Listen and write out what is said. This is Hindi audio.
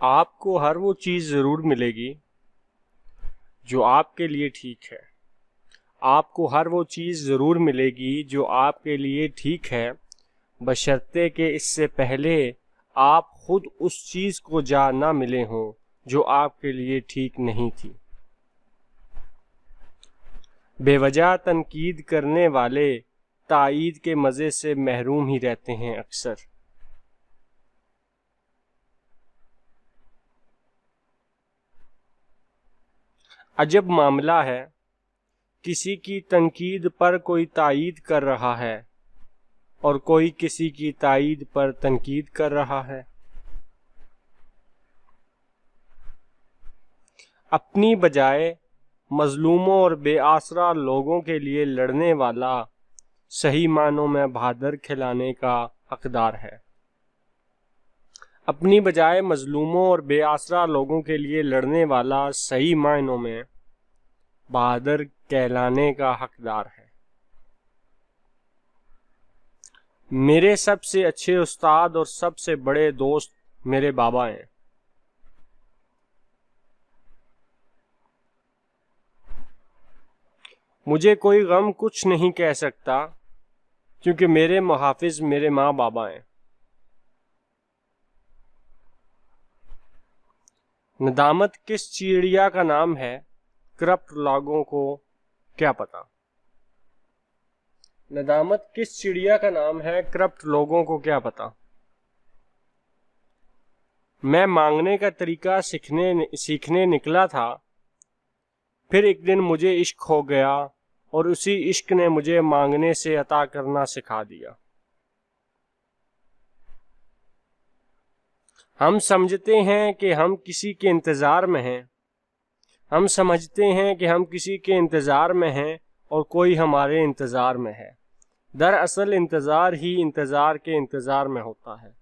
आपको हर वो चीज़ ज़रूर मिलेगी जो आपके लिए ठीक है। आपको हर वो चीज़ ज़रूर मिलेगी जो आपके लिए ठीक है, बशर्ते कि इससे पहले आप खुद उस चीज़ को जा ना मिले हों जो आपके लिए ठीक नहीं थी। बेवजह तनकीद करने वाले तायीद के मज़े से महरूम ही रहते हैं अक्सर। अजब मामला है, किसी की तनकीद पर कोई तायीद कर रहा है और कोई किसी की तायीद पर तनकीद कर रहा है। अपनी बजाय मजलूमों और बेआसरा लोगों के लिए लड़ने वाला सही मानों में बहादुर खिलाने का हकदार है। अपनी बजाय मजलूमों और बेआसरा लोगों के लिए लड़ने वाला सही मायनों में बहादुर कहलाने का हकदार है। मेरे सबसे अच्छे उस्ताद और सबसे बड़े दोस्त मेरे बाबा हैं। मुझे कोई गम कुछ नहीं कह सकता क्योंकि मेरे मुहाफिज मेरे माँ बाबा हैं। नदामत किस चिड़िया का नाम है, करप्ट लोगों को क्या पता। नदामत किस चिड़िया का नाम है, करप्ट लोगों को क्या पता। मैं मांगने का तरीका सीखने निकला था, फिर एक दिन मुझे इश्क हो गया और उसी इश्क ने मुझे मांगने से अता करना सिखा दिया। हम समझते हैं कि हम किसी के इंतज़ार में हैं। हम समझते हैं कि हम किसी के इंतज़ार में हैं और कोई हमारे इंतज़ार में है। दरअसल इंतज़ार ही इंतज़ार के इंतज़ार में होता है।